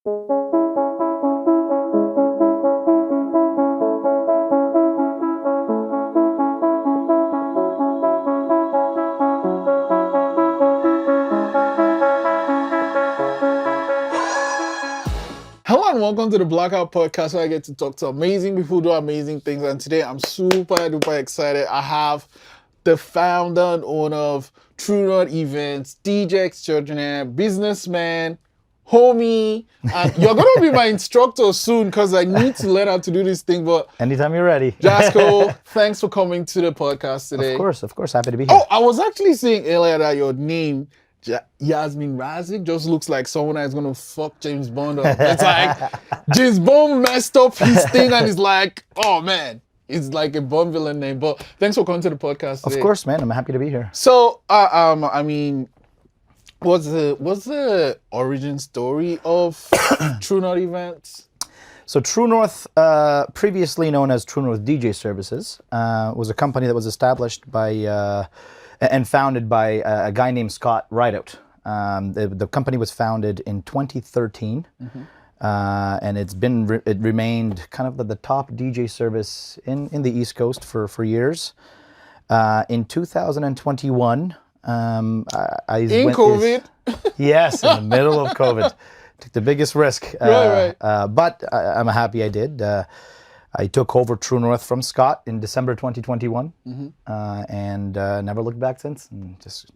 Hello and welcome to the Blackout Podcast, where I get to talk to amazing people who do amazing things. And today I'm super duper excited. I have the founder and owner of True North Events, DJ extraordinaire, businessman, homie. And you're going to be my instructor soon because I need to learn how to do this thing. But anytime you're ready. Jasko, thanks for coming to the podcast today. Of course. Happy to be here. Oh, I was actually saying earlier that your name, Jasmin Razic, just looks like someone that's gonna fuck James Bond up. It's like James Bond messed up his thing and he's like, oh man, it's like a Bond villain name. But thanks for coming to the podcast today. Of course, man. I'm happy to be here. So, I mean, what's the origin story of True North Events? So True North, previously known as True North DJ Services, was a company that was established by and founded by a guy named Scott Rideout. The company was founded in 2013, and it remained kind of the top DJ service in the East Coast for years. In 2021, COVID? Yes, in the middle of COVID. Took the biggest risk. Right. But I'm happy I did. I took over True North from Scott in December 2021, and never looked back since, and just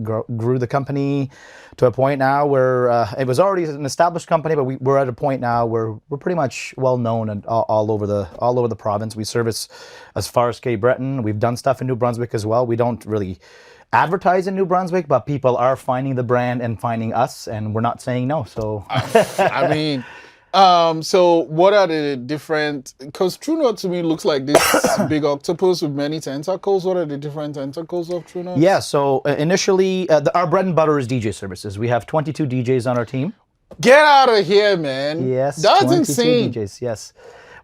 grew the company to a point now where it was already an established company, but we're at a point now where we're pretty much well known and all over the province. We service as far as Cape Breton. We've done stuff in New Brunswick as well. We don't really advertise in New Brunswick, but people are finding the brand and finding us, and we're not saying no. So I mean. So what are the different, because True North to me looks like this big octopus with many tentacles. What are the different tentacles of True North? Yeah, so initially, our bread and butter is DJ services. We have 22 DJs on our team. Get out of here, man. Yes, that's 22 insane. DJs, yes.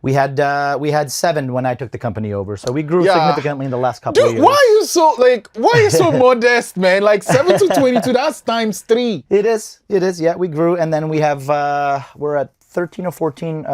We had 7 when I took the company over, so we grew significantly in the last couple of years. Why are you so modest, man? Like 7 to 22, that's times 3. It is, yeah, we grew, and then we have, we're at 13 or 14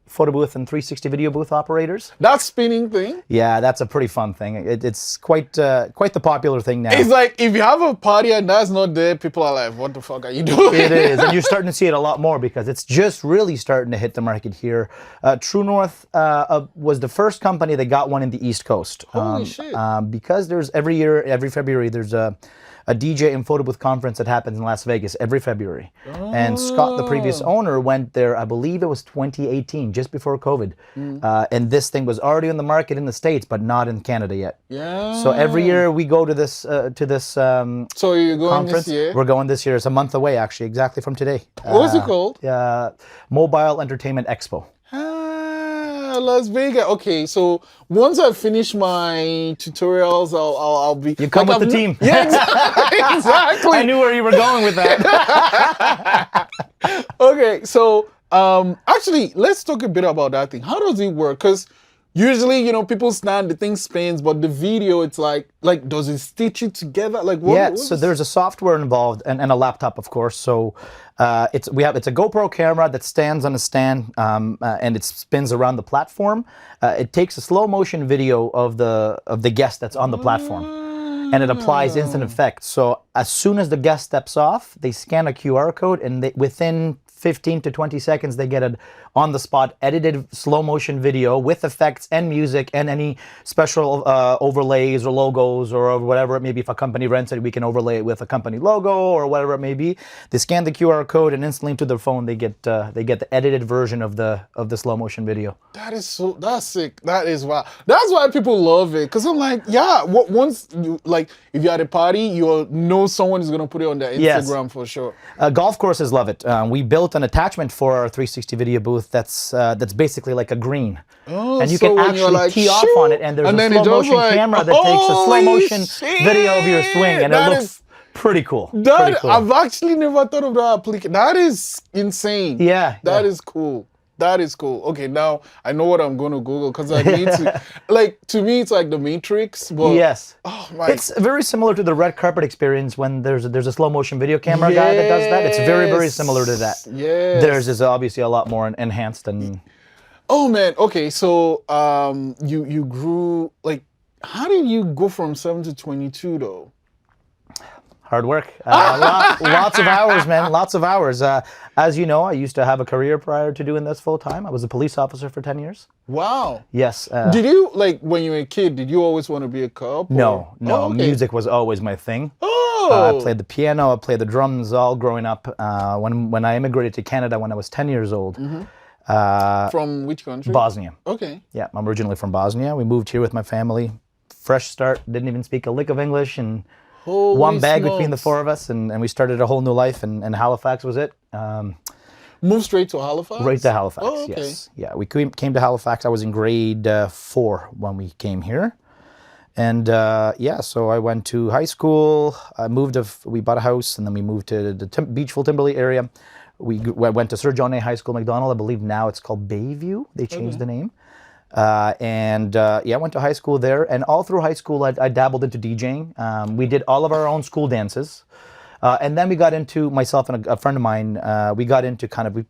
photo booth and 360 video booth operators. That spinning thing? Yeah, that's a pretty fun thing. It's quite the popular thing now. It's like, if you have a party and that's not there, people are like, what the fuck are you doing? It is, and you're starting to see it a lot more because it's just really starting to hit the market here. True North was the first company that got one in the East Coast. Holy shit. Because there's every February, there's a DJ and photo booth conference that happens in Las Vegas every February. Oh. And Scott, the previous owner, went there, I believe it was 2018, just before COVID. And this thing was already on the market in the States, but not in Canada yet. Yeah. So every year we go to this so you're going conference. This year? We're going this year. It's a month away, actually, exactly from today. What's it called? Mobile Entertainment Expo. Las Vegas. Okay, so once I finish my tutorials, I'll be. You come with the team. Yeah, exactly. I knew where you were going with that. Okay, so actually, let's talk a bit about that thing. How does it work? Because usually, people stand, the thing spins, but the video, it's like does it stitch it together? Like what? Yeah, so there's a software involved and a laptop, of course. So it's a GoPro camera that stands on a stand and it spins around the platform. It takes a slow motion video of the guest that's on the platform, and it applies instant effects. So as soon as the guest steps off, they scan a QR code, and within 15 to 20 seconds, they get an on-the-spot edited slow-motion video with effects and music and any special overlays or logos or whatever it may be. If a company rents it, we can overlay it with a company logo or whatever it may be. They scan the QR code, and instantly to their phone, they get the edited version of the slow-motion video. That's sick. That is wow. That's why people love it. Because I'm like, yeah, once you, like, if you're at a party, you'll know someone is going to put it on their Instagram for sure. Golf courses love it. We built an attachment for our 360 video booth that's basically like a green. Oh, and you can actually tee off on it, and there's a slow motion camera that takes a slow motion video of your swing, and it looks pretty cool. I've actually never thought of that application. That is insane. Yeah. That is cool. That is cool. Okay, now I know what I'm going to Google because I need to. Like, to me, it's like the Matrix, but Yes. oh my. It's very similar to the red carpet experience when there's a slow motion video camera guy that does that. It's very, very similar to that. Yes. Theirs is obviously a lot more enhanced and. Oh man. Okay, so you grew like. How did you go from 7 to 22 though? Hard work. Lots of hours, man. Lots of hours. As you know, I used to have a career prior to doing this full time. I was a police officer for 10 years. Wow. Yes. Did you, like, when you were a kid, did you always want to be a cop? No. Oh, okay. Music was always my thing. Oh. I played the piano, I played the drums all growing up. When I immigrated to Canada when I was 10 years old. From which country? Bosnia. Okay. Yeah, I'm originally from Bosnia. We moved here with my family. Fresh start, didn't even speak a lick of English, and Holy one bag smokes. between the four of us, and we started a whole new life, and Halifax was it. Moved straight to Halifax? Right to Halifax, Oh, okay. yes. Yeah, we came to Halifax. I was in grade 4 when we came here. And so I went to high school. We bought a house, and then we moved to the Beachville, Timberley area. We went to Sir John A. High School, McDonald. I believe now it's called Bayview. They changed the name. I went to high school there, and all through high school, I dabbled into DJing. We did all of our own school dances. And then we got into, myself and a friend of mine, we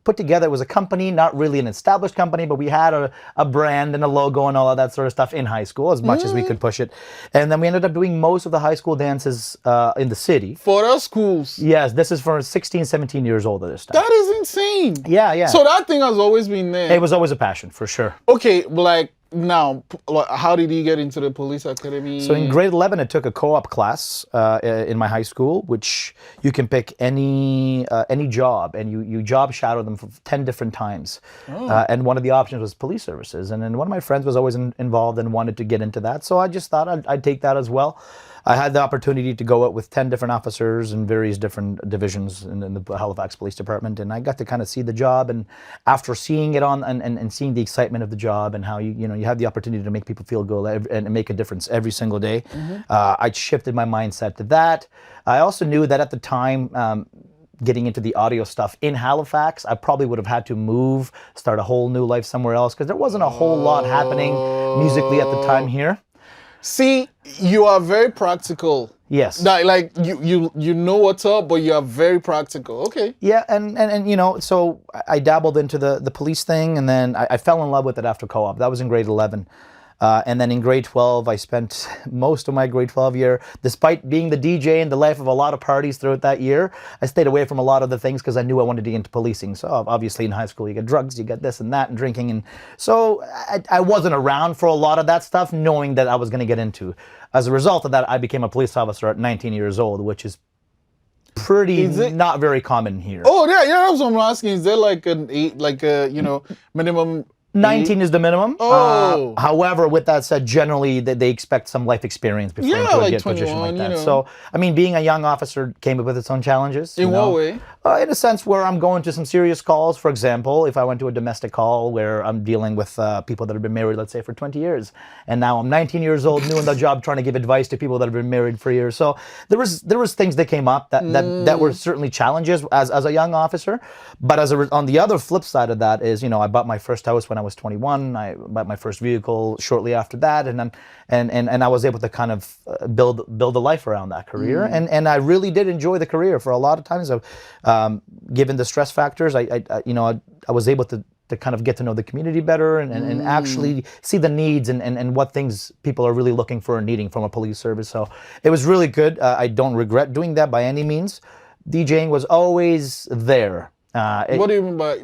put together, it was a company, not really an established company, but we had a brand and a logo and all of that sort of stuff in high school, as much as we could push it. And then we ended up doing most of the high school dances in the city. For our schools? Yes, this is for 16, 17 years old at this time. That is insane. Yeah. So that thing has always been there. It was always a passion, for sure. Okay, like, now, how did you get into the police academy? So in grade 11, I took a co-op class in my high school, which you can pick any job, and you job shadow them for 10 different times. And one of the options was police services. And then one of my friends was always involved and wanted to get into that. So I just thought I'd take that as well. I had the opportunity to go out with 10 different officers in various different divisions in the Halifax Police Department, and I got to kind of see the job. And after seeing it and seeing the excitement of the job and how you have the opportunity to make people feel good and make a difference every single day, I shifted my mindset to that. I also knew that at the time, getting into the audio stuff in Halifax, I probably would have had to start a whole new life somewhere else, because there wasn't a whole lot happening musically at the time here. See, you are very practical. Yes. Like you know what's up, but you are very practical. Okay. Yeah, and so I dabbled into the police thing, and then I fell in love with it after co-op. That was in grade 11. And then in grade 12, I spent most of my grade 12 year, despite being the DJ and the life of a lot of parties throughout that year, I stayed away from a lot of the things because I knew I wanted to get into policing. So obviously in high school, you get drugs, you get this and that and drinking. And so I wasn't around for a lot of that stuff, knowing that I was going to get into. As a result of that, I became a police officer at 19 years old, which is not very common here. Oh, yeah, that's what I'm asking. Is there like minimum? 19 is the minimum. Oh. However, with that said, generally they expect some life experience before you like get a position 21, like that. So, I mean, being a young officer came with its own challenges. In what way? In a sense where I'm going to some serious calls. For example, if I went to a domestic call where I'm dealing with people that have been married, let's say, for 20 years, and now I'm 19 years old, new in the job, trying to give advice to people that have been married for years. So there was things that came up that were certainly challenges as a young officer. But on the other flip side of that is, I bought my first house when I was 21. I bought my first vehicle shortly after that, and I was able to kind of build a life around that career, and I really did enjoy the career for a lot of times. Given the stress factors, I was able to kind of get to know the community better and actually see the needs and what things people are really looking for and needing from a police service. So it was really good. I don't regret doing that by any means. DJing was always there. What do you mean by,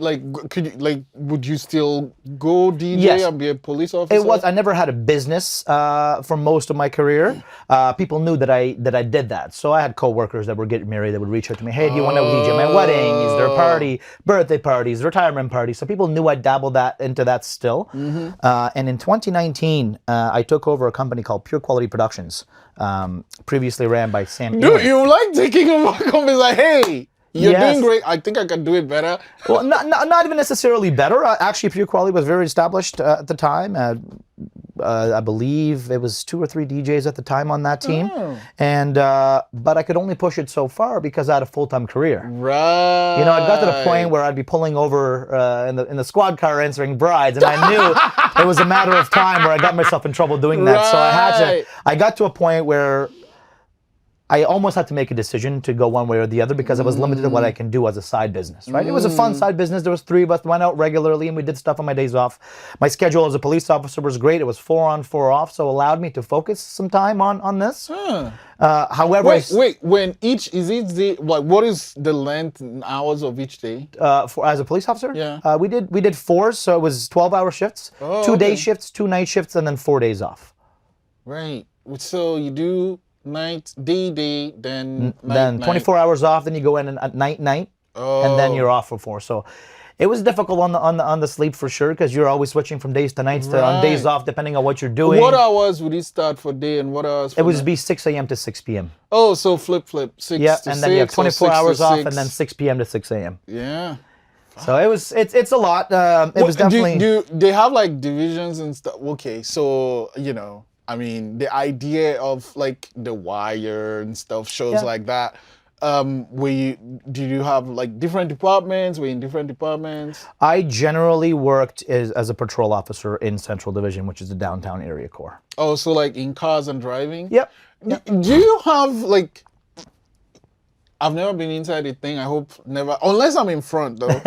would you still go DJ and be a police officer? I never had a business for most of my career. People knew that I did that. So I had coworkers that were getting married that would reach out to me, hey, do you want to DJ my wedding? Is there a party? Birthday parties, retirement parties. So people knew I dabbled into that still. And in 2019, I took over a company called Pure Quality Productions, previously ran by Sam. Dude, you like taking over companies like, hey, you're doing great. I think I can do it better. Well, not even necessarily better. Actually, Pure Quality was very established at the time. I believe it was 2 or 3 DJs at the time on that team, Oh. and but I could only push it so far because I had a full-time career. Right. You know, it got to the point where I'd be pulling over in the squad car answering brides, and I knew it was a matter of time where I got myself in trouble doing that. So I got to a point where I almost had to make a decision to go one way or the other because I was limited to what I can do as a side business, right? It was a fun side business. There was 3 of us, went out regularly, and we did stuff on my days off. My schedule as a police officer was great. It was 4 on, 4 off, so allowed me to focus some time on this. However, wait, when each is each day, like, what is the length and hours of each day? as a police officer, Yeah. we did 4s, so it was 12-hour shifts, 2 day shifts, 2 night shifts, and then 4 days off. Right. So you do night, day, then night, Then 24 hours off, then you go in at night, and then you're off for 4. So it was difficult on the sleep for sure because you're always switching from days to nights to on days off depending on what you're doing. What hours would you start for day and what hours for It would night? be 6 a.m. to 6 p.m. Oh, so flip, 6 Yeah, to 6. and then you have 24 or 6 hours to off 6. and then 6 p.m. to 6 a.m. Yeah. So it's a lot. It was definitely... Do they have like divisions and stuff? Okay, so, you know, I mean, the idea of like The Wire and stuff, shows like that. Do you have like different departments? Were you in different departments? I generally worked as a patrol officer in Central Division, which is the downtown area core. Oh, so like in cars and driving? Yep. Do you have like... I've never been inside a thing. I hope never, unless I'm in front though.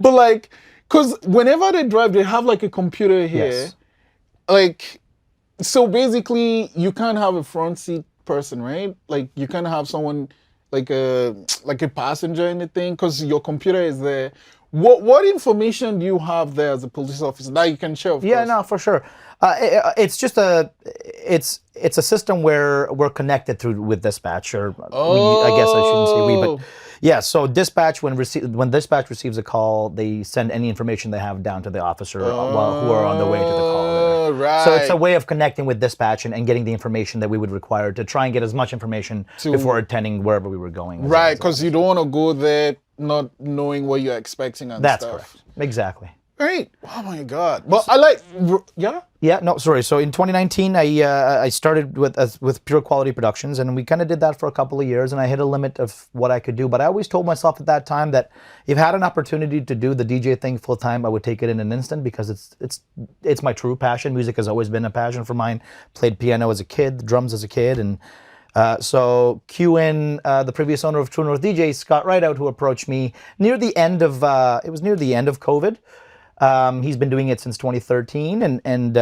But like, because whenever they drive, they have like a computer here. Yes. Like, so basically, you can't have a front seat person, right? Like, you can't have someone like a passenger in the thing because your computer is there. What information do you have there as a police officer that you can share? Of Yeah, course? no, for sure. It's just it's a system where we're connected through with dispatch, or I guess I shouldn't say we, but yeah. So dispatch, when dispatch receives a call, they send any information they have down to the officer who are on the way to the call. Right. So it's a way of connecting with dispatch and getting the information that we would require to try and get as much information before attending wherever we were going. Right, because you don't want to go there not knowing what you're expecting and That's stuff. correct. Exactly. Right. Oh my God. But I like, yeah. Yeah, no, sorry. So in 2019, I started with Pure Quality Productions, and we kind of did that for a couple of years, and I hit a limit of what I could do. But I always told myself at that time that if I had an opportunity to do the DJ thing full time, I would take it in an instant because it's my true passion. Music has always been a passion for mine. Played piano as a kid, drums as a kid, and so cue in the previous owner of True North DJ, Scott Rideout, who approached me near the end of COVID. He's been doing it since 2013, and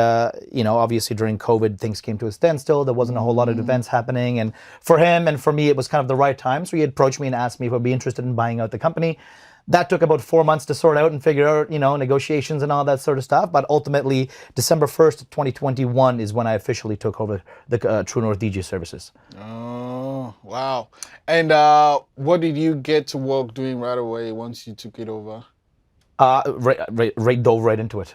you know, obviously during COVID, things came to a standstill. There wasn't a whole lot of events happening, and for him and for me, it was kind of the right time. So he approached me and asked me if I'd be interested in buying out the company. That took about 4 months to sort out and figure out, you know, negotiations and all that sort of stuff. But ultimately, December 1st, 2021 is when I officially took over the True North DJ services. Oh, wow. And what did you get to work doing right away once you took it over? Dove right into it.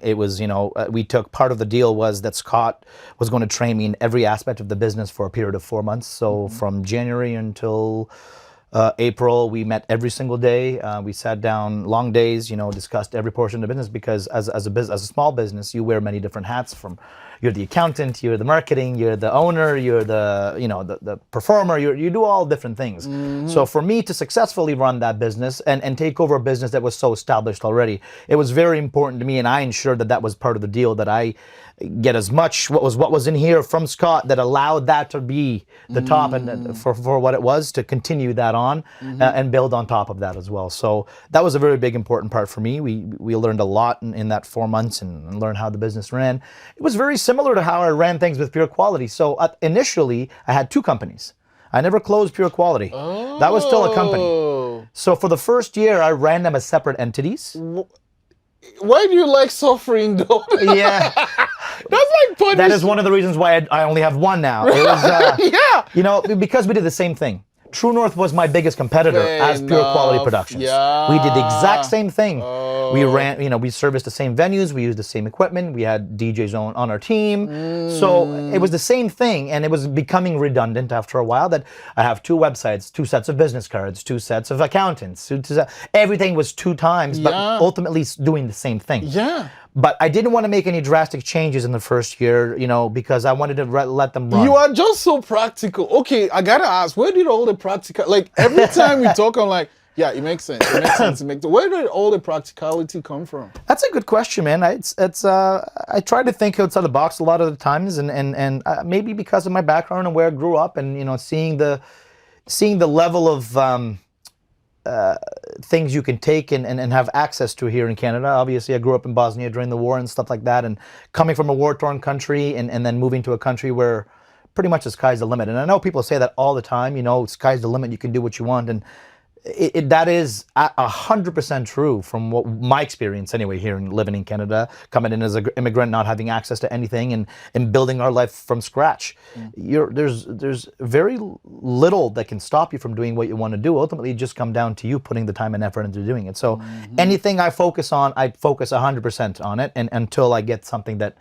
It was, you know, we took, part of the deal was that Scott was going to train me in every aspect of the business for a period of 4 months. So from January until April, we met every single day. We sat down long days, you know, discussed every portion of the business, because as a small business, you wear many different hats. From, you're the accountant, you're the marketing, you're the owner, you're the, you know, the performer, you do all different things. So for me to successfully run that business and take over a business that was so established already, it was very important to me, and I ensured that was part of the deal, that I get as much what was in here from Scott that allowed that to be the top, and for what it was, to continue that on and build on top of that as well. So that was a very big important part for me. We learned a lot in that 4 months and learned how the business ran. It was very similar to how I ran things with Pure Quality. So initially I had 2 companies. I never closed Pure Quality. That was still a company. So for the first year I ran them as separate entities. Why do you like suffering though? Yeah. That's like punishment. That is one of the reasons why I only have one now. It was, yeah. You know, because we did the same thing. True North was my biggest competitor as Pure Quality Productions. Yeah. We did the exact same thing. We ran, you know, we serviced the same venues, we used the same equipment, we had DJs on our team. So it was the same thing, and it was becoming redundant after a while, that I have 2 websites, 2 sets of business cards, 2 sets of accountants, everything was 2 times, but ultimately doing the same thing. Yeah. But I didn't want to make any drastic changes in the first year, because I wanted to let them run. You are just so practical. Okay, I gotta ask, where did all the practical, like every time we talk, I'm like, yeah, it makes sense. It makes sense. Where did all the practicality come from? That's a good question, man. I try to think outside the box a lot of the times, and maybe because of my background and where I grew up, and seeing the level of things you can take and have access to here in Canada. Obviously, I grew up in Bosnia during the war and stuff like that, and coming from a war-torn country and then moving to a country where pretty much the sky's the limit. And I know people say that all the time, sky's the limit, you can do what you want, and that is 100% true from what my experience anyway here and living in Canada, coming in as an immigrant, not having access to anything and building our life from scratch. There's very little that can stop you from doing what you want to do. Ultimately, it just comes down to you putting the time and effort into doing it. So anything I focus on, I focus 100% on it, and until I get something that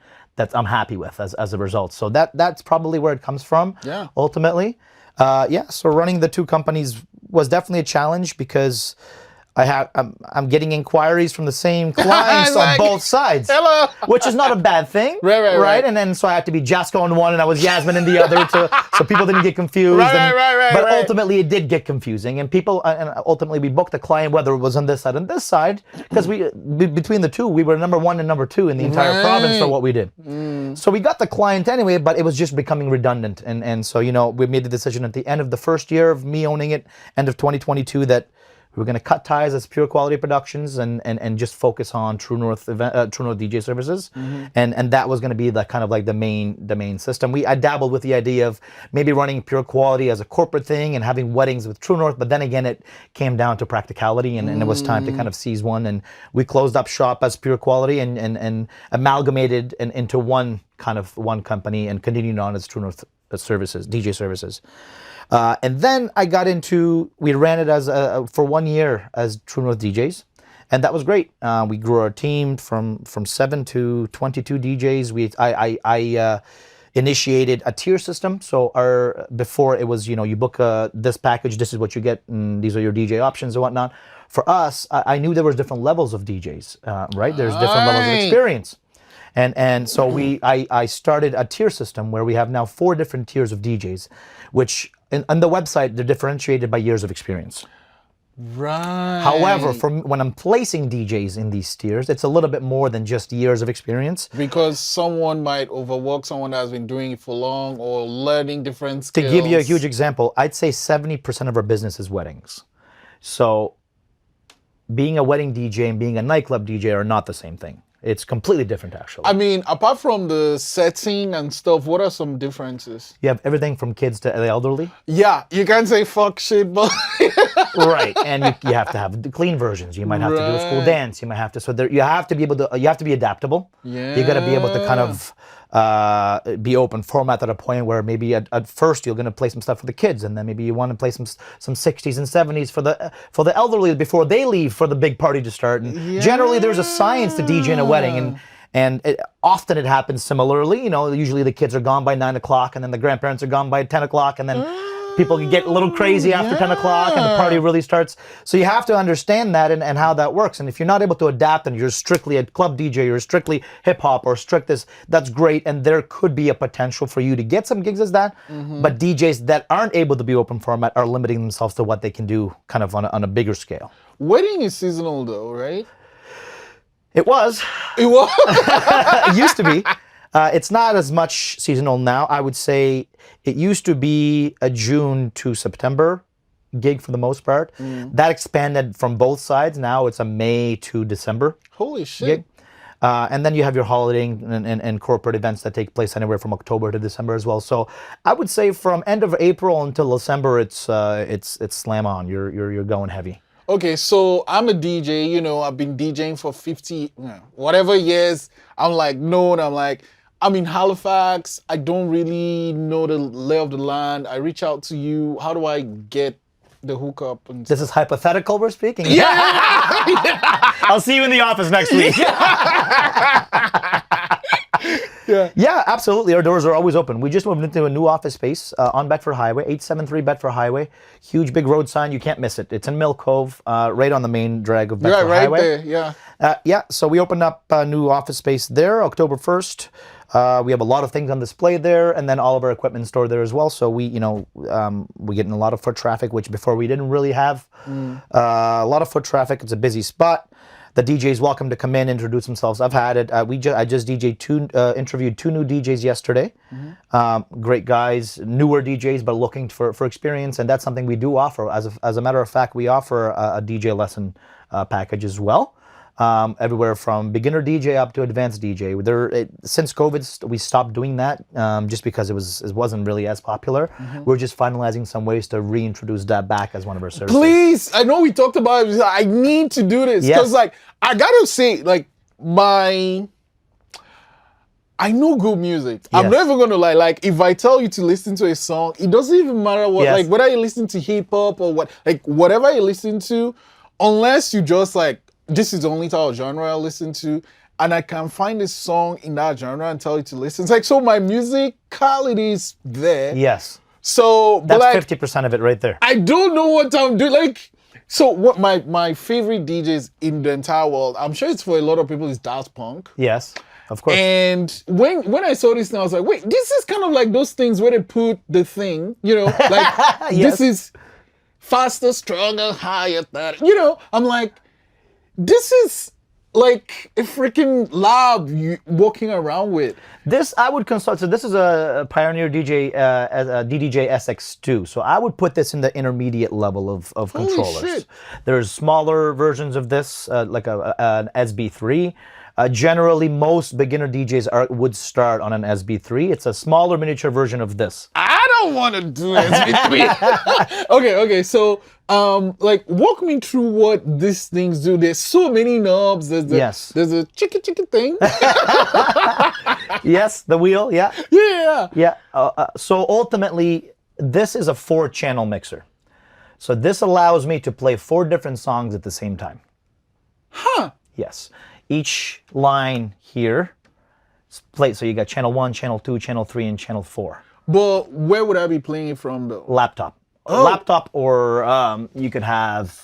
I'm happy with as a result. So that's probably where it comes from. Yeah. Ultimately. So running the two companies was definitely a challenge because I'm getting inquiries from the same clients on both sides. Hello. Which is not a bad thing. Right. And then so I had to be Jasko on one and I was Jasmin in the other so people didn't get confused. But ultimately it did get confusing, and ultimately we booked a client, whether it was on this side and this side, because between the two, we were number one and number two in the entire province for what we did. So we got the client anyway, but it was just becoming redundant. And so, we made the decision at the end of the first year of me owning it, end of 2022, that we were going to cut ties as Pure Quality Productions and just focus on True North DJ services, and that was going to be the kind of like the main system. I dabbled with the idea of maybe running Pure Quality as a corporate thing and having weddings with True North, but then again it came down to practicality, and it was time to kind of seize one, and we closed up shop as Pure Quality and amalgamated into one company and continued on as True North services, DJ services. And then we ran it for 1 year as True North DJs, and that was great. We grew our team from 7 to 22 DJs. I initiated a tier system. So before it was, you book this package, this is what you get, and these are your DJ options and whatnot. For us, I knew there was different levels of DJs, right? There's different levels of experience. And so I started a tier system where we have now 4 different tiers of DJs, which on the website, they're differentiated by years of experience. Right. However, when I'm placing DJs in these tiers, it's a little bit more than just years of experience. Because someone might overwork someone that has been doing it for long or learning different skills. To give you a huge example, I'd say 70% of our business is weddings. So being a wedding DJ and being a nightclub DJ are not the same thing. It's completely different, actually. I mean, apart from the setting and stuff, what are some differences? You have everything from kids to the elderly. Yeah, you can't say fuck shit, but... Right, and you have to have the clean versions. You might have to do a school dance. You might have to, you have to be adaptable. Yeah. You got to be able to kind of be open format at a point where maybe at first you're going to play some stuff for the kids, and then maybe you want to play some 60s and 70s for the elderly before they leave for the big party to start. And generally there's a science to DJ in a wedding, and often it happens similarly. Usually the kids are gone by 9 o'clock, and then the grandparents are gone by 10 o'clock, and then people can get a little crazy after 10 o'clock and the party really starts. So you have to understand that and how that works. And if you're not able to adapt and you're strictly a club DJ, you're strictly hip hop or strict this, that's great. And there could be a potential for you to get some gigs as that. But DJs that aren't able to be open format are limiting themselves to what they can do kind of on a bigger scale. Wedding is seasonal though, right? It was. It was? It used to be. It's not as much seasonal now. I would say it used to be a June to September gig for the most part. That expanded from both sides. Now it's a May to December. Holy shit. Gig. And then you have your holiday and corporate events that take place anywhere from October to December as well. So I would say from end of April until December, it's slam on. You're going heavy. Okay, so I'm a DJ, I've been DJing for 50, whatever years. I'm in Halifax. I don't really know the lay of the land. I reach out to you. How do I get the hookup? And this is hypothetical we're speaking. Yeah. I'll see you in the office next week. Yeah, absolutely. Our doors are always open. We just moved into a new office space on Bedford Highway, 873 Bedford Highway. Huge big road sign. You can't miss it. It's in Mill Cove, right on the main drag of Bedford Highway. Right there, yeah. Yeah, so we opened up a new office space there October 1st. We have a lot of things on display there, and then all of our equipment stored there as well. So we're getting a lot of foot traffic, which before we didn't really have. A lot of foot traffic. It's a busy spot. The DJ's welcome to come in, introduce themselves. I've had it. I just interviewed two new DJs yesterday. Great guys, newer DJs, but looking for experience, and that's something we do offer. As a matter of fact, we offer a DJ lesson package as well. Everywhere from beginner DJ up to advanced DJ. Since COVID, we stopped doing that just because it wasn't really as popular. We're just finalizing some ways to reintroduce that back as one of our services. Please, I know we talked about it. I need to do this because, like, I gotta say, like, I know good music. I'm never gonna lie. Like, if I tell you to listen to a song, it doesn't even matter what, like, whether you listen to hip hop or what, like, whatever you listen to, unless you just like, this is the only type of genre I listen to, and I can find a song in that genre and tell you to listen. It's like, so my music quality is there. Yes. So, but that's like, 50% of it right there. I don't know what I'm doing. Like, so what my favorite DJs in the entire world, I'm sure it's for a lot of people, is Daft Punk. Yes, of course. And when I saw this now, I was like, wait, this is kind of like those things where they put the thing, like this is faster, stronger, higher, that, I'm like, this is like a freaking lab you walking around with. This I would consult. So this is a Pioneer DJ, a DDJ SX2. So I would put this in the intermediate level of controllers. Shit. There's smaller versions of this, like an SB3. Generally, most beginner DJs would start on an SB3. It's a smaller miniature version of this. I don't want to do SB3. Okay. So, like, walk me through what these things do. There's so many knobs. There's a chicken thing. Yes, the wheel. Yeah. Yeah. So ultimately, this is a 4-channel mixer. So this allows me to play 4 different songs at the same time. Huh. Yes. Each line here is played. So you got channel 1, channel 2, channel 3, and channel 4. But where would I be playing it from, though? Laptop. Laptop, or you could have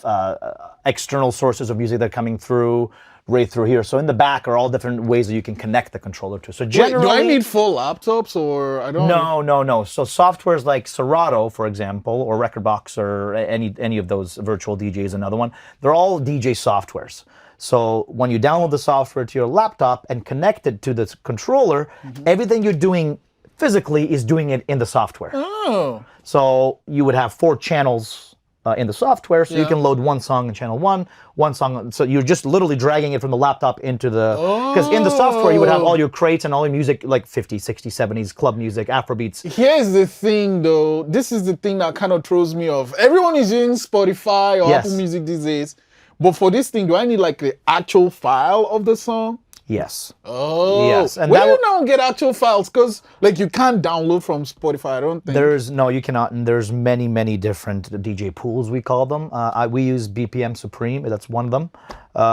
external sources of music that are coming through right through here. So in the back are all different ways that you can connect the controller to. So generally, wait, do I need full laptops, or I don't? No. So softwares like Serato, for example, or Recordbox, or any of those virtual DJs, another one. They're all DJ softwares. So when you download the software to your laptop and connect it to the controller, everything you're doing physically is doing it in the software. Oh. So you would have 4 channels in the software, so you can load one song in channel 1, one song. So you're just literally dragging it from the laptop into the, because in the software you would have all your crates and all your music, like 50s, 60s, 70s, club music, Afrobeats. Here's the thing, though. This is the thing that kind of throws me off. Everyone is using Spotify or Apple Music these days. But for this thing, do I need like the actual file of the song? Yes. Oh. Yes. And where do you now get actual files? Because like you can't download from Spotify, I don't think. No, you cannot. And there's many different DJ pools, we call them. We use BPM Supreme. That's one of them.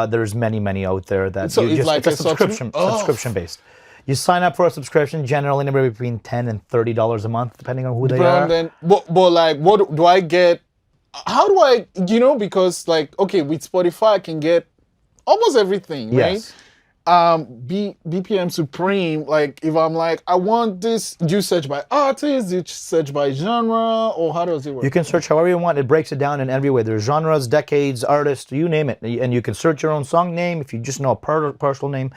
There's many out there that so it's like it's a subscription based. You sign up for a subscription, generally anywhere between $10 and $30 a month, depending on who they are. Then, but like, what do I get? How do I, because like, okay, with Spotify, I can get almost everything, right? Yes. BPM Supreme, like, if I'm like, I want this, do you search by artist, do you search by genre, or how does it work? You can search however you want. It breaks it down in every way. There's genres, decades, artists, you name it. And you can search your own song name if you just know a partial name.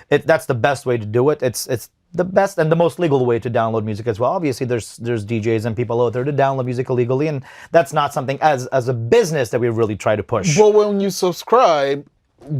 That's the best way to do it. It's the best and the most legal way to download music as well. Obviously, there's DJs and people out there to download music illegally, and that's not something as a business that we really try to push. But when you subscribe,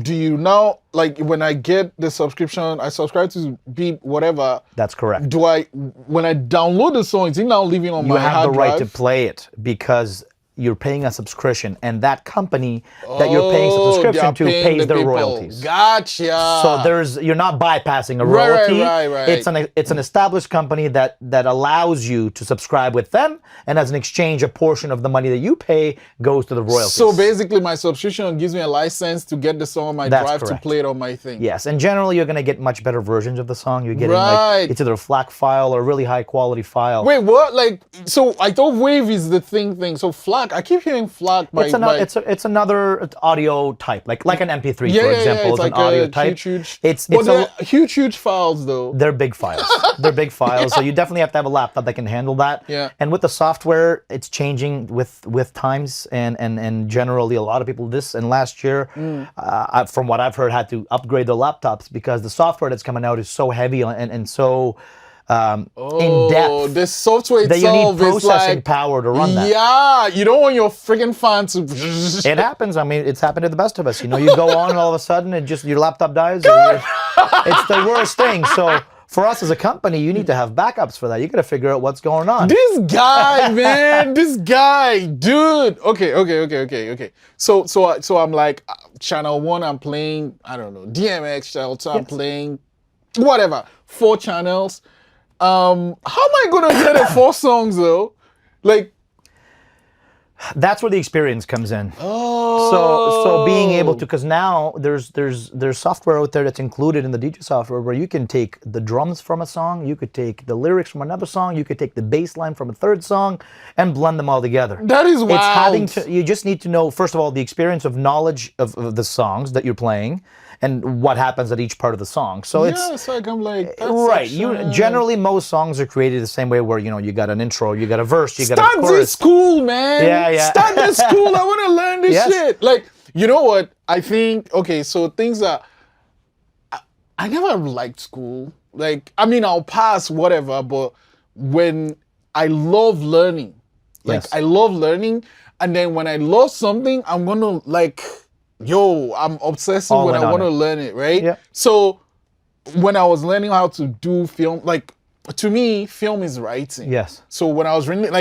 do you now, like, when I get the subscription, I subscribe to Beep, whatever. That's correct. When I download the song, is it now living on my hard drive? You have the right to play it because you're paying a subscription, and that company that you're paying subscription to pays their royalties. Gotcha. So you're not bypassing a royalty. Right. It's an established company that allows you to subscribe with them, and as an exchange, a portion of the money that you pay goes to the royalties. So basically, my subscription gives me a license to get the song on my drive to play it on my thing. Yes, and generally you're going to get much better versions of the song. You're getting like, it's either a FLAC file or a really high quality file. Wait, what? Like, so I thought Wave is the thing. So FLAC FLAC. I keep hearing FLAC. It's another audio type, like an MP3 Yeah, for yeah, example, yeah. is It's an like audio a type. huge. It's But they're huge files though. they're big files. They're big files. So you definitely have to have a laptop that can handle that. Yeah. And with the software, it's changing with times and generally a lot of people and last year, from what I've heard, had to upgrade their laptops because the software that's coming out is so heavy and so in depth. The software that itself you need is processing like, power to run that. Yeah, you don't want your friggin' fan to. It happens. I mean, it's happened to the best of us. You know, you go on and all of a sudden, your laptop dies. It's the worst thing. So for us as a company, you need to have backups for that. You got to figure out what's going on. This guy, man, this guy, dude. Okay. So I'm like, channel 1, I'm playing, I don't know, DMX. Channel 2, I'm playing, whatever, 4 channels. How am I gonna get it 4 songs though? Like, that's where the experience comes in. Oh. So being able to, because now there's software out there that's included in the DJ software where you can take the drums from a song, you could take the lyrics from another song, you could take the bass line from a third song, and blend them all together. That is wild. You just need to know, first of all, the experience of knowledge of the songs that you're playing and what happens at each part of the song. So it's like I'm like right. Generally most songs are created the same way where you got an intro, you got a verse, you got a chorus. Start this school, man. Yeah. Start this school. I want to learn this shit. Like, you know what? I think so things that I never liked school. Like, I mean, I'll pass whatever, but when I love learning, I love learning, and then when I love something, I'm gonna I'm obsessive when I want to learn it, right? Yeah. So when I was learning how to do film, to me, film is writing. Yes. So when I was reading,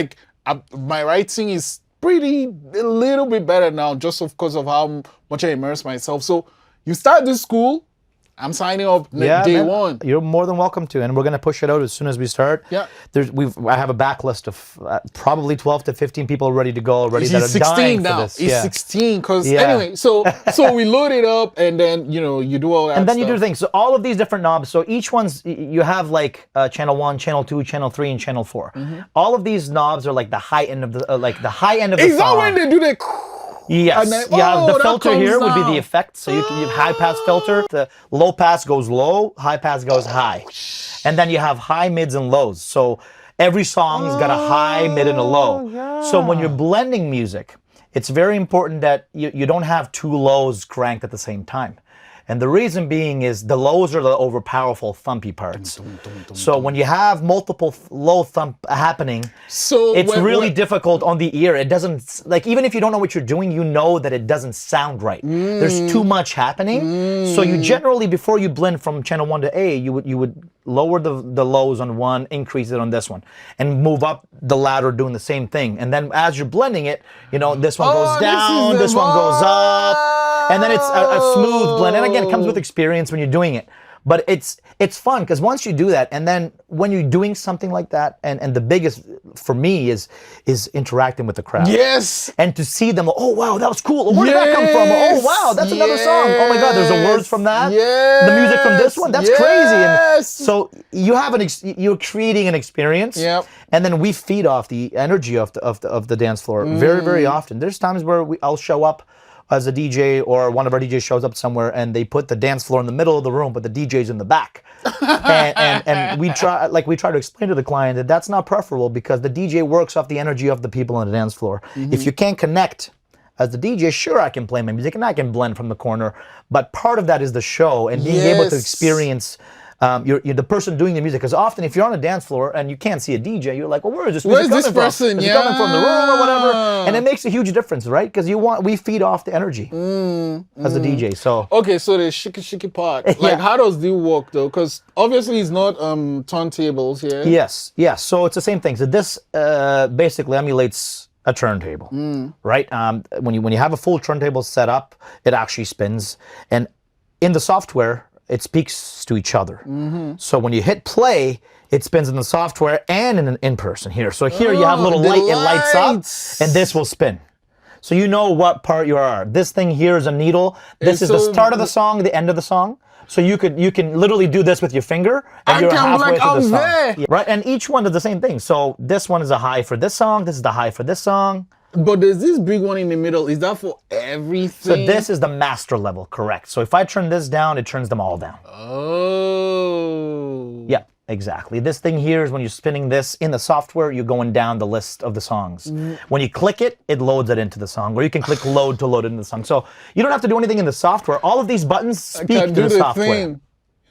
my writing is a little bit better now, just because of how much I immerse myself. So you start this school, I'm signing up day 1. You're more than welcome to, and we're going to push it out as soon as we start. Yeah. I have a backlist of probably 12 to 15 people ready to go already. He's 16 now. He's 16 because anyway. So we load it up, and then you do all that. And then stuff. you do things. So all of these different knobs. So each one's you have channel 1, channel 2, channel 3, and channel 4. Mm-hmm. All of these knobs are like the high end of the Is that when they do the? Yes, the filter here would be the effect. So you have high pass filter. The low pass goes low, high pass goes high. And then you have high, mids, and lows. So every song's got a high, mid, and a low. Yeah. So when you're blending music, it's very important that you don't have 2 lows cranked at the same time. And the reason being is the lows are the overpowerful thumpy parts. So when you have multiple low thump happening, it's really difficult on the ear. It doesn't, even if you don't know what you're doing, you know that it doesn't sound right. There's too much happening. So you generally, before you blend from channel 1 to A, you would lower the lows on one, increase it on this one, and move up the ladder doing the same thing. And then as you're blending it, this one goes down, this one goes up. And then it's a smooth blend. And again, it comes with experience when you're doing it. But it's fun because once you do that, and then when you're doing something like that, and the biggest for me is interacting with the crowd. Yes. And to see them, oh wow, that was cool. Where did that come from? Oh wow, that's another song. Oh my God, there's the words from that. Yes. The music from this one. That's crazy. And so you have you're creating an experience. Yep. And then we feed off the energy of the dance floor very, very often. There's times where I'll show up as a DJ, or one of our DJs shows up somewhere and they put the dance floor in the middle of the room, but the DJ's in the back. and we try to explain to the client that that's not preferable because the DJ works off the energy of the people on the dance floor. Mm-hmm. If you can't connect as the DJ, sure, I can play my music and I can blend from the corner, but part of that is the show and being able to experience you're the person doing the music. Because often if you're on a dance floor and you can't see a DJ, you're like, well, where is this music coming from? Is it coming from the room or whatever? And it makes a huge difference, right? Because we feed off the energy as a DJ. So okay, so the shiki part. How does it work though? Because obviously it's not turntables here. Yes. So it's the same thing. So this basically emulates a turntable, right? When you have a full turntable set up, it actually spins, and in the software, it speaks to each other. Mm-hmm. So when you hit play, it spins in the software and in person here. So here you have a little light, it lights up, and this will spin. So you know what part you are. This thing here is a needle. This is the start of the song, the end of the song. So you can literally do this with your finger, and you're halfway through the song. Right, and each one does the same thing. So this one is a high for this song. This is the high for this song. But there's this big one in the middle. Is that for So everything? this is the master level, correct. So if I turn this down, it turns them all down. Oh. Yeah, exactly. This thing here is when you're spinning this in the software, you're going down the list of the songs. When you click it, it loads it into the song, or you can click load to load it into the song. So you don't have to do anything in the software. All of these buttons speak Can to do the the software. thing.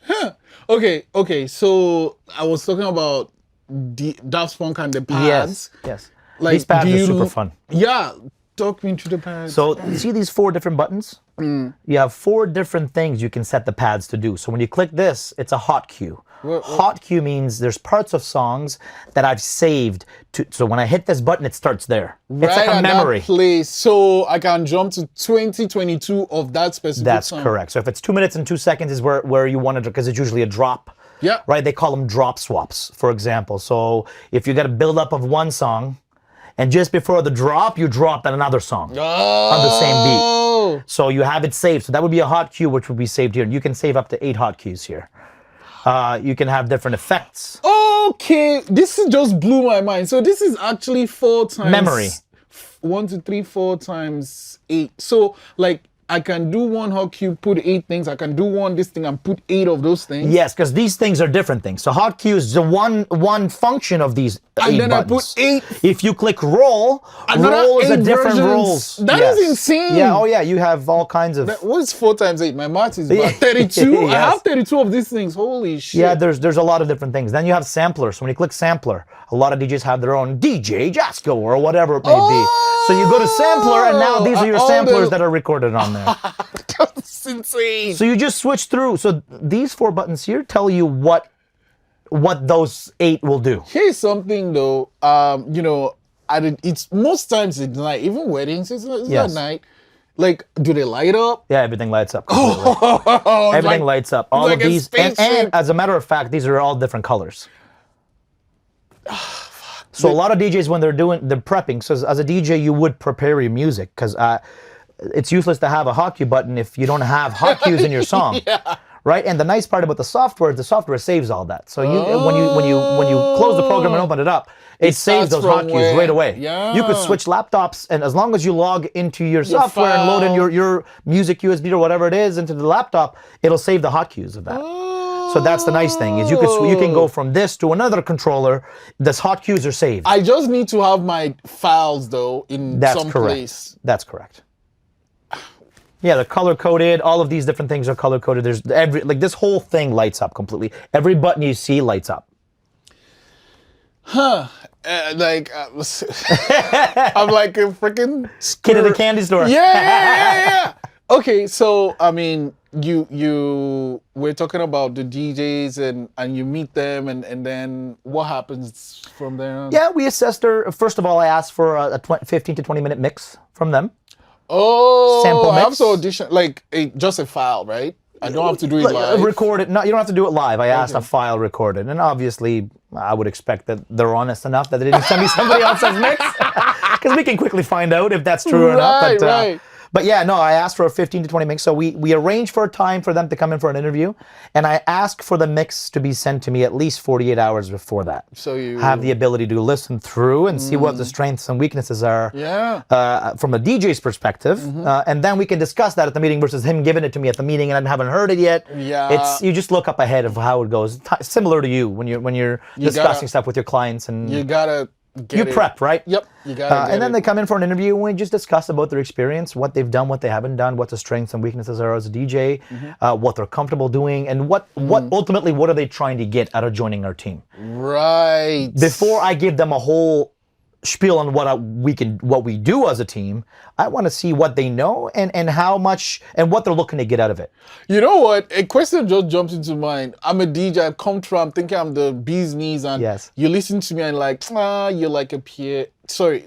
Huh. Okay. So I was talking about the Daft Punk and the pads. Yes. Like, These pads do are you- super fun. Yeah. Talk me through the pads. So you see these 4 different buttons? You have 4 different things you can set the pads to do. So when you click this, it's a hot cue. Hot cue means there's parts of songs that I've saved to. So when I hit this button, it starts there. It's like a at memory. that place, so I can jump to 2022 of that specific That's song. correct. So if it's 2 minutes and 2 seconds is where you want it, because it's usually a drop. Yeah. Right? They call them drop swaps, for example. So if you got a build up of one song, and just before the drop, you drop another song on the same beat. Oh. So you have it saved. So that would be a hot cue, which would be saved here. And you can save up to 8 hot cues here. You can have different effects. Okay, this just blew my mind. So this is actually 4 times Memory. 1, 2, 3, 4 times 8. So like I can do one hot cue, put 8 things. I can do one this thing and put 8 of those things. Yes, because these things are different things. So hot cue is the one function of these 8 And then buttons. I put 8. If you click roll, Another roll is a 8 different versions. rolls. That is insane. Yeah, oh yeah, you have all kinds of... What is 4 times 8? My math is about 32. I Yes. have 32 of these things. Holy shit. Yeah, there's a lot of different things. Then you have samplers. So when you click sampler, a lot of DJs have their own DJ Jasko or whatever it may be. So you go to sampler, and now these are your all samplers the- that are recorded on there. That's insane. So you just switch through. So these 4 buttons here tell you what those 8 will do. Here's something though. It's most times it's night. Even weddings, it's Yes. not night. Like, do they light up? Yeah, everything lights up completely. Oh, Everything lights up. All like of a these, and spaceship. as a matter of fact, these are all different colors. So a lot of DJs, when they're prepping, so as a DJ, you would prepare your music, because it's useless to have a hot cue button if you don't have hot cues in your song. Right? And the nice part about the software saves all that. So when you close the program and open it up, it saves starts those from hot cues where- right away. Yeah. You could switch laptops, and as long as you log into your software and load in file. your music USB or whatever it is into the laptop, it'll save the hot cues of that. So that's the nice thing, is you can go from this to another controller. This hot cues are saved. I just need to have my files though in That's some correct. place. That's correct. Yeah, they're color coded. All of these different things are color coded. There's this whole thing lights up completely. Every button you see lights up. I'm like a freaking Kid at a candy store. Yeah. Okay, so I mean, we're talking about the DJs and you meet them and then what happens from there on? Yeah, we assessed her. First of all, I asked for a 15 to 20 minute mix from them. Oh, Sample I have mix. to audition just a file, right? I don't have to do it live. Record it. No, you don't have to do it live. I asked a file recorded, and obviously, I would expect that they're honest enough that they didn't send me somebody else's mix, because we can quickly find out if that's true or not. Right. But yeah, no, I asked for a 15 to 20 mix. So we arranged for a time for them to come in for an interview, and I asked for the mix to be sent to me at least 48 hours before that. So you have the ability to listen through and see what the strengths and weaknesses are from a DJ's perspective. And then we can discuss that at the meeting versus him giving it to me at the meeting and I haven't heard it yet. Yeah. You just look up ahead of how it goes. Similar to you when you're discussing stuff with your clients, and you gotta you prep, right? Yep, you gotta and then they come in for an interview and we just discuss about their experience, what they've done, what they haven't done, what the strengths and weaknesses are as a DJ, what they're comfortable doing, and what ultimately what are they trying to get out of joining our team. Right. Before I give them a whole spiel on what we do as a team, I want to see what they know and how much and what they're looking to get out of it. You know what? A question just jumped into mind. I'm a DJ. I come through. I'm thinking I'm the bee's knees, and Yes. you listen to me and you're like a tier 2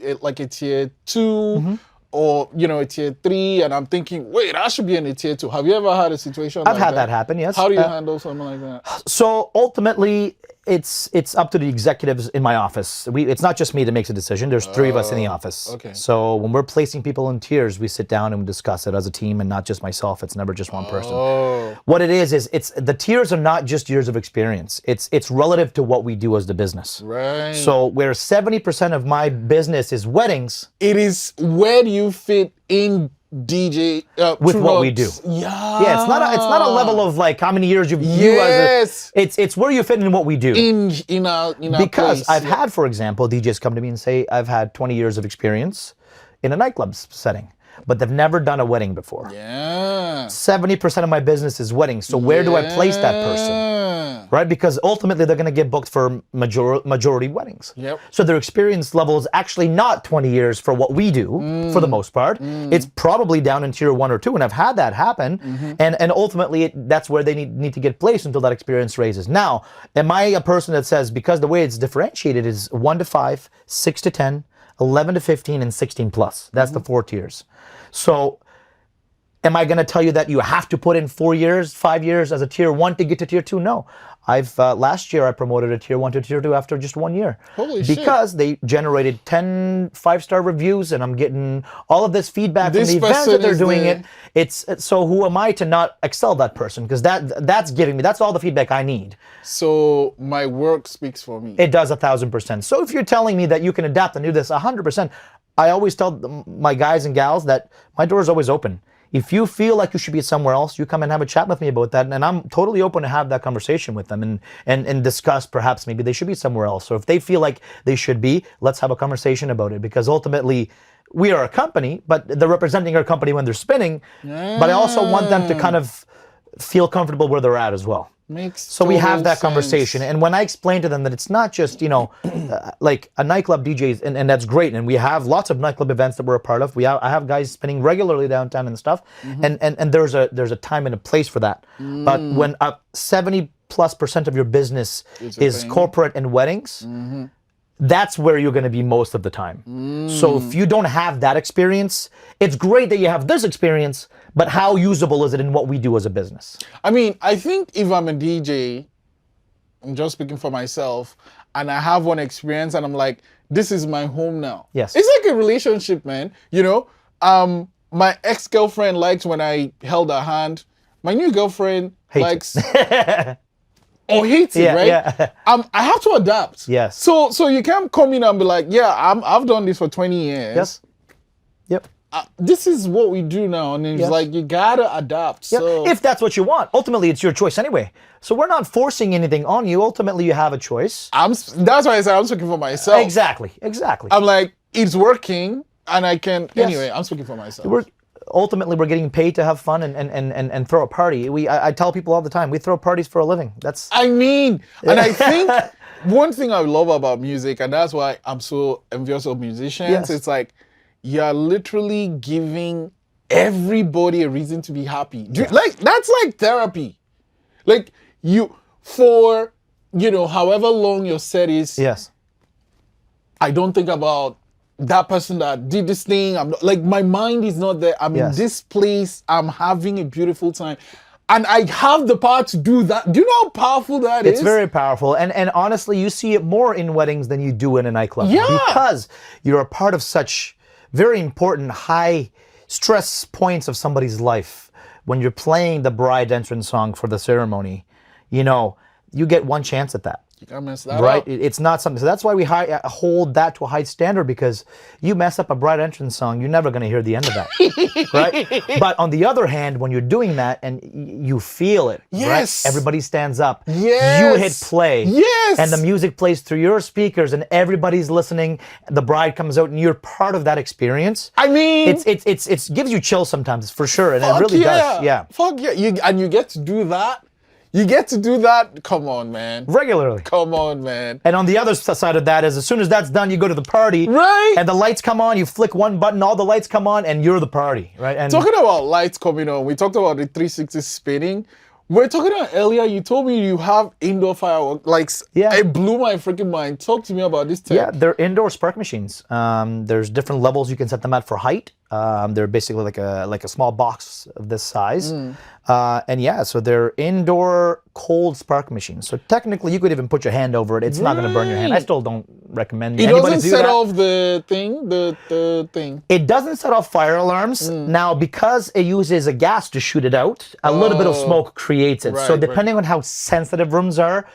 or a tier 3, and I'm thinking, wait, I should be in a tier 2. Have you ever had a situation? I've had that happen. Yes. How do you handle something like that? So ultimately, It's up to the executives in my office. It's not just me that makes a decision. There's three of us in the office. Okay. So when we're placing people in tiers, we sit down and we discuss it as a team, and not just myself. It's never just one person. Oh. What it is it's the tiers are not just years of experience. It's relative to what we do as the business. Right. So where 70% of my business is weddings, it is where do you fit in DJ with True what we North? do. Yeah. It's not a level of like how many years you've Yes. it's where you fit in what we do. in our Because place. I've had, for example, DJs come to me and say, I've had 20 years of experience in a nightclub setting, but they've never done a wedding before. Yeah. 70% of my business is weddings. So where do I place that person? Right? Because ultimately they're going to get booked for majority weddings. Yep. So their experience level is actually not 20 years for what we do for the most part. It's probably down in tier 1 or 2, and I've had that happen. And ultimately that's where they need to get placed until that experience raises. Now, am I a person that says, because the way it's differentiated is 1 to 5, 6 to 10, 11 to 15, and 16 plus. That's the 4 tiers. So am I going to tell you that you have to put in 4 years, 5 years as a tier 1 to get to tier 2? No. I've last year I promoted a tier 1 to tier 2 after just 1 year. Holy shit. Because they generated 10 5-star reviews, and I'm getting all of this feedback This from the events that person they're is doing the- it. So who am I to not excel that person? Because that's all the feedback I need. So my work speaks for me. It does 1,000%. So if you're telling me that you can adapt and do this 100%, I always tell my guys and gals that my door is always open. If you feel like you should be somewhere else, you come and have a chat with me about that, and I'm totally open to have that conversation with them and discuss perhaps maybe they should be somewhere else. So if they feel like they should be, let's have a conversation about it, because ultimately we are a company, but they're representing our company when they're spinning, but I also want them to kind of feel comfortable where they're at as well. So we have that conversation, and when I explain to them that it's not just like a nightclub DJs, and that's great, and we have lots of nightclub events that we're a part of. I have guys spinning regularly downtown and stuff, and there's a time and a place for that. But when 70+% of your business is corporate and weddings, that's where you're going to be most of the time. So if you don't have that experience, it's great that you have this experience, but how usable is it in what we do as a business? I mean, I think if I'm a DJ, I'm just speaking for myself, and I have one experience and I'm like, this is my home now. Yes. It's like a relationship, man. My ex-girlfriend liked when I held her hand. My new girlfriend likes or hates it, right? Yeah. I have to adapt. Yes. So you can't come in and be like, yeah, I've done this for 20 years. Yes. Yep. This is what we do now, and it's like you gotta adapt. Yep. So If that's what you want, ultimately it's your choice anyway. So we're not forcing anything on you. Ultimately, you have a choice. that's why I said I'm speaking for myself. Exactly. I'm like, it's working, and I can. Yes. Anyway, I'm speaking for myself. Ultimately we're getting paid to have fun and throw a party. I tell people all the time, we throw parties for a living. That's I mean, and I think one thing I love about music, and that's why I'm so envious of musicians, Yes. it's like you're literally giving everybody a reason to be happy. Like that's like therapy. Like for however long your set is. yes. I don't think about that person that did this thing. I'm not, like, my mind is not there. I'm Yes. in this place. I'm having a beautiful time. And I have the power to do that. Do you know how powerful that is? It's very powerful. And honestly, you see it more in weddings than you do in a nightclub. Yeah. Because you're a part of such very important high stress points of somebody's life. When you're playing the bride entrance song for the ceremony, you get one chance at that. You can't mess that Right? up. It's not something. So that's why we hold that to a high standard, because you mess up a bride entrance song, you're never going to hear the end of that. Right? But on the other hand, when you're doing that and you feel it, Yes. right? Everybody stands up. Yes. You hit play. Yes. And the music plays through your speakers and everybody's listening. The bride comes out and you're part of that experience. I mean, It gives you chills sometimes, for sure. And it fuck really yeah. does. Yeah. Fuck yeah. You get to do that. You get to do that. Come on, man. Regularly. Come on, man. And on the other side of that is, as soon as that's done, you go to the party. Right. And the lights come on, you flick one button, all the lights come on, and you're the party, right? And Talking about lights coming on, we talked about the 360 spinning. We're talking about earlier, you told me you have indoor fireworks. Like, Yeah. it blew my freaking mind. Talk to me about this tech. yeah, they're indoor spark machines. There's different levels you can set them at for height. They're basically like a small box of this size. And yeah, so they're indoor cold spark machines. So technically, you could even put your hand over it. It's not going to burn your hand. I still don't recommend It anybody doesn't do set that. off the thing, the thing. It doesn't set off fire alarms. Now, because it uses a gas to shoot it out, a little bit of smoke creates it. So Right, depending on how sensitive rooms are,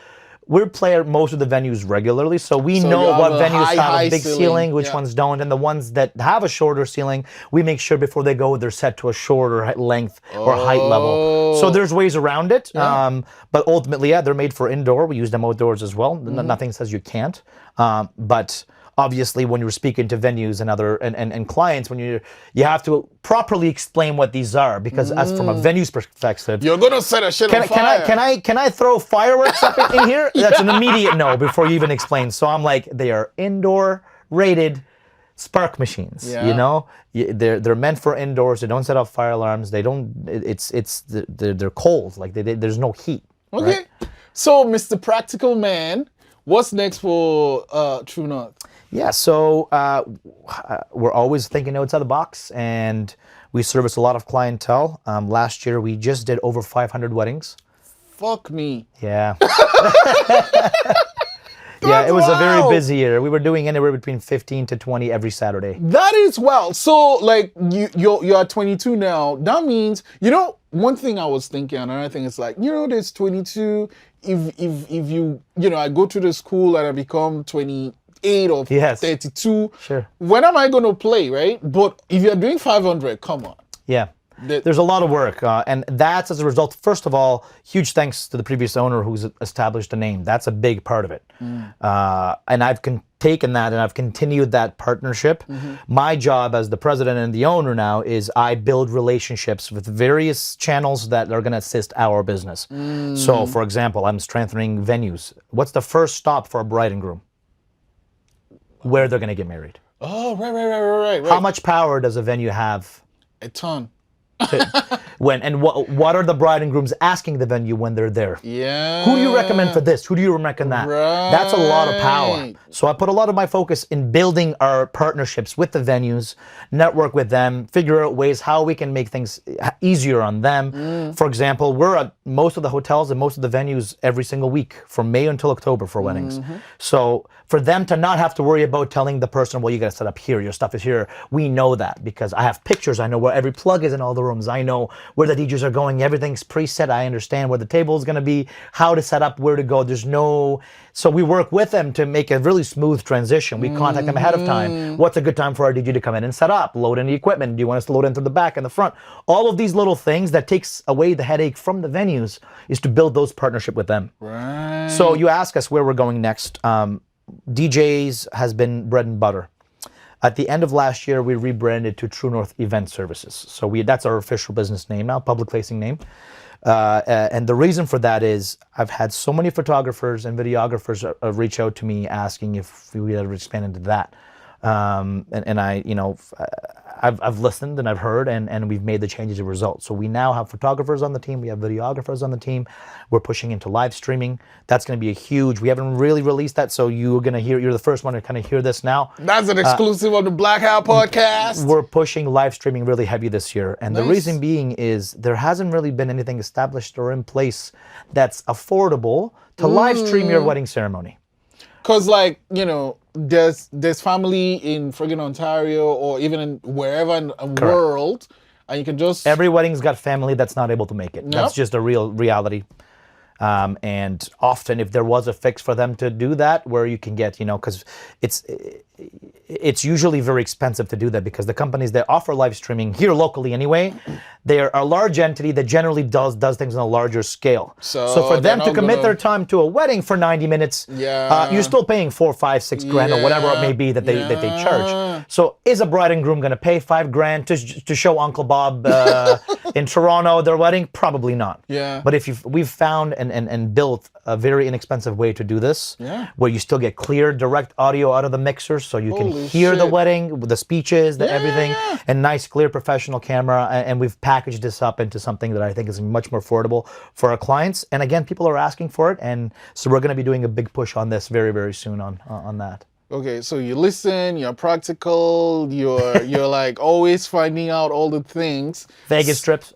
we play at most of the venues regularly, so we So know you have what a venues have high a big ceiling, which yeah. ones don't, and the ones that have a shorter ceiling, we make sure before they go they're set to a shorter length or height level. So there's ways around it, but ultimately, yeah, they're made for indoor. We use them outdoors as well. Nothing says you can't, but obviously when you're speaking to venues and other and clients, when you have to properly explain what these are, because as from a venue's perspective, You're gonna set a shit on fire. can I throw fireworks up in here? That's an immediate no before you even explain. So I'm like, they are indoor rated spark machines. Yeah. You know, they're meant for indoors. They don't set off fire alarms. They don't. They're cold. Like there's no heat. Okay. Right? So, Mr. Practical Man, what's next for True North? Yeah, so we're always thinking outside the box, and we service a lot of clientele. Last year, we just did over 500 weddings. Fuck me. Yeah. Yeah, it was a very busy year. We were doing anywhere between 15 to 20 every Saturday. That is wild. So, like, you're 22 now. That means, one thing I was thinking, another thing is like, there's 22. If you, I go to the school and I become 28 or Yes. 32. Sure. When am I going to play, right? But if you're doing 500, come on. Yeah. There's a lot of work, and that's as a result. First of all, huge thanks to the previous owner who's established a name. That's a big part of it, and I've taken that and I've continued that partnership. My job as the president and the owner now is I build relationships with various channels that are going to assist our business. So, for example, I'm strengthening venues. What's the first stop for a bride and groom? Where they're going to get married. Oh, right. How much power does a venue have? A ton. What are the bride and grooms asking the venue when they're there? Yeah. Who do you recommend for this? Who do you recommend that? Right. That's a lot of power. So I put a lot of my focus in building our partnerships with the venues, network with them, figure out ways how we can make things easier on them. For example, we're at most of the hotels and most of the venues every single week from May until October for weddings. So for them to not have to worry about telling the person, well, you got to set up here, your stuff is here. We know that because I have pictures. I know where every plug is in all the rooms. I know where the DJs are going. Everything's preset. I understand where the table is going to be, how to set up, where to go. So we work with them to make a really smooth transition. We contact them ahead of time. What's a good time for our DJ to come in and set up, load in the equipment? Do you want us to load in through the back and the front? All of these little things that takes away the headache from the venues is to build those partnership with them. Right. So you ask us where we're going next. DJs has been bread and butter. At the end of last year, we rebranded to True North Event Services. So that's our official business name now, public-facing name. And the reason for that is I've had so many photographers and videographers reach out to me asking if we would ever expand into that. And I, I've listened and I've heard and we've made the changes as a result. So we now have photographers on the team. We have videographers on the team. We're pushing into live streaming. That's going to be we haven't really released that. So you're the first one to kind of hear this now. That's an exclusive on the Black Hat Podcast. We're pushing live streaming really heavy this year. And Nice. The reason being is there hasn't really been anything established or in place that's affordable to live stream your wedding ceremony. Because, there's family in friggin' Ontario or even in wherever in the world, and you can just... Every wedding's got family that's not able to make it. That's just a real reality. And often if there was a fix for them to do that, where you can get, because it's usually very expensive to do that because the companies that offer live streaming here locally anyway, they're a large entity that generally does things on a larger scale. So for them to commit their time to a wedding for 90 minutes, you're still paying $4, $5, $6 grand or whatever it may be that they charge. So is a bride and groom going to pay $5 grand to show Uncle Bob in Toronto their wedding? Probably not. Yeah. But we've found and built a very inexpensive way to do this, where you still get clear direct audio out of the mixer, so you can hear the wedding, the speeches, everything, and nice, clear, professional camera. And we've packaged this up into something that I think is much more affordable for our clients. And again, people are asking for it, and so we're going to be doing a big push on this very, very soon on that. Okay, so you listen, you're practical, you're like always finding out all the things. Vegas trips.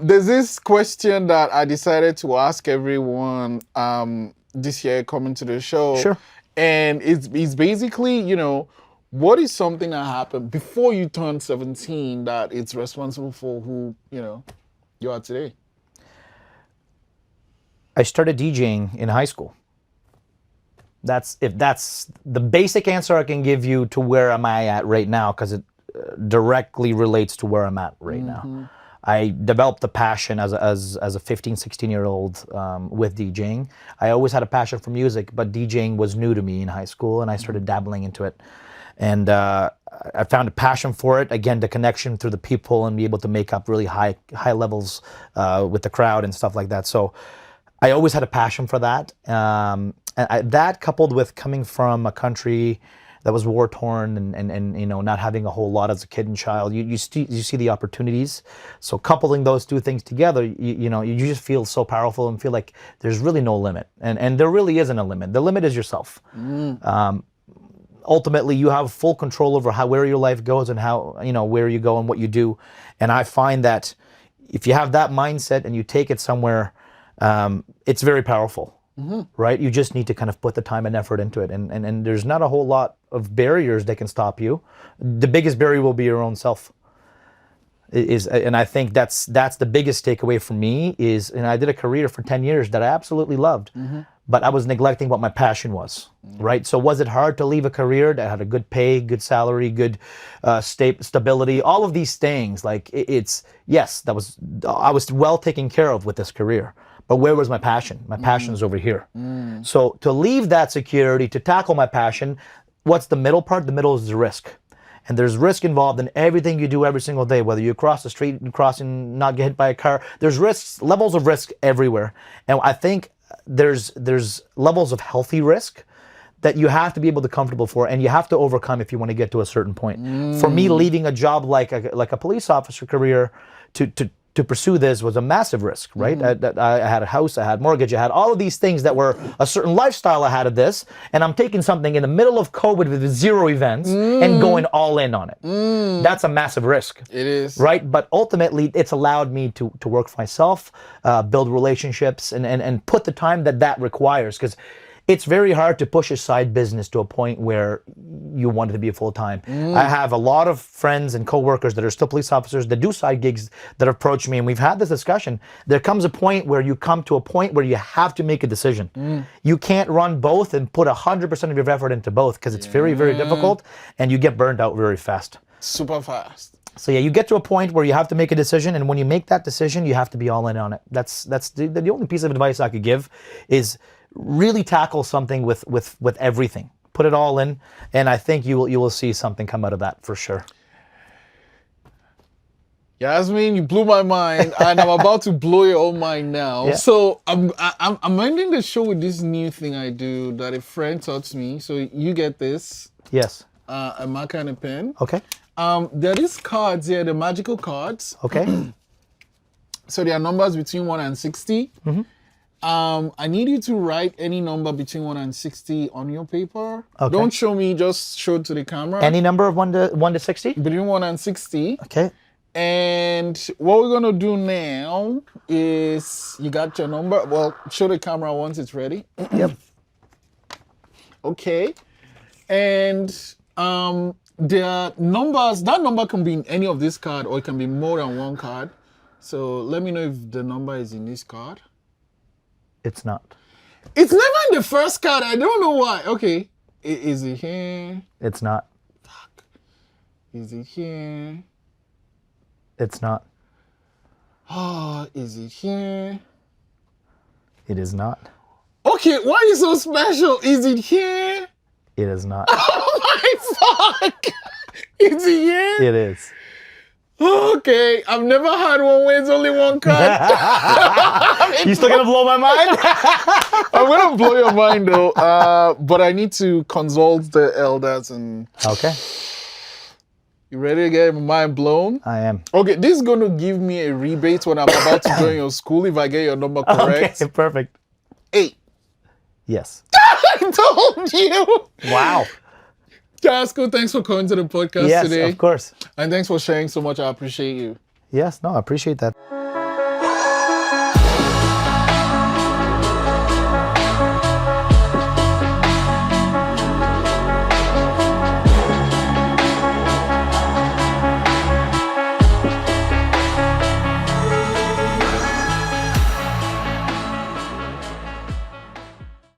There's this question that I decided to ask everyone this year coming to the show. Sure. And it's basically, what is something that happened before you turned 17 that it's responsible for who, you are today? I started DJing in high school. That's the basic answer I can give you to where am I at right now, because it directly relates to where I'm at right now. I developed a passion as a 15, 16-year-old with DJing. I always had a passion for music, but DJing was new to me in high school, and I started dabbling into it. And I found a passion for it. Again, the connection through the people and be able to make up really high levels with the crowd and stuff like that. So I always had a passion for that. And that coupled with coming from a country that was war torn and not having a whole lot as a kid and child, you see the opportunities. So coupling those two things together, you just feel so powerful and feel like there's really no limit. And there really isn't a limit. The limit is yourself. Ultimately, you have full control over where your life goes and how, where you go and what you do. And I find that if you have that mindset and you take it somewhere, it's very powerful, right? You just need to kind of put the time and effort into it. And there's not a whole lot of barriers that can stop you. The biggest barrier will be your own self. And I think that's the biggest takeaway for me and I did a career for 10 years that I absolutely loved, but I was neglecting what my passion was, right? So was it hard to leave a career that had a good pay, good salary, good stability, all of these things? Like yes, I was well taken care of with this career, but where was my passion? My passion's over here. So to leave that security, to tackle my passion, what's the middle part? The middle is the risk. And there's risk involved in everything you do every single day, whether you cross the street and not get hit by a car. There's risks, levels of risk everywhere. And I think there's levels of healthy risk that you have to be able to comfortable for, and you have to overcome if you want to get to a certain point. For me, leaving a job like a police officer career to pursue this was a massive risk, right? I had a house, I had mortgage, I had all of these things that were a certain lifestyle I had of this, and I'm taking something in the middle of COVID with 0 events and going all in on it. That's a massive risk. It is. Right? But ultimately, it's allowed me to work for myself, build relationships, and put the time that requires, because it's very hard to push a side business to a point where you want it to be a full-time. I have a lot of friends and coworkers that are still police officers that do side gigs that approach me, and we've had this discussion. There comes a point where you come to a point where you have to make a decision. You can't run both and put 100% of your effort into both, because it's very, very difficult, and you get burned out very fast. Super fast. So yeah, you get to a point where you have to make a decision, and when you make that decision, you have to be all in on it. That's the only piece of advice I could give is really tackle something with everything. Put it all in, and I think you will see something come out of that for sure. Jasmin, you blew my mind, and I'm about to blow your own mind now. Yeah. So I'm ending the show with this new thing I do that a friend taught me. So you get this. Yes. A marker and a pen. Okay. There are these cards here, the magical cards. Okay. So there are numbers between 1 and 60. I need you to write any number between 1 and 60 on your paper. Okay. Don't show me, just show it to the camera. Any number of 1 to 60? Between 1 and 60. Okay. And what we're going to do now is, you got your number. Well, show the camera once it's ready. Yep. Okay. And there are numbers. That number can be in any of this card, or it can be more than one card. So let me know if the number is in this card. It's not. It's never in the first card. I don't know why. Okay. Is it here? It's not. Fuck. Is it here? It's not. Oh, is it here? It is not. Okay, why are you so special? Is it here? It is not. Oh my fuck! Is it here? It is. Okay, I've never had one where it's only one card. You still gonna blow my mind? I'm gonna blow your mind though, but I need to consult the elders and... Okay. You ready to get my mind blown? I am. Okay, this is gonna give me a rebate when I'm about to join your school if I get your number correct. Okay, perfect. 8. Yes. I told you. Wow. Jasko, thanks for coming to the podcast Yes, today. of course. And thanks for sharing so much. I appreciate you. Yes, no, I appreciate that.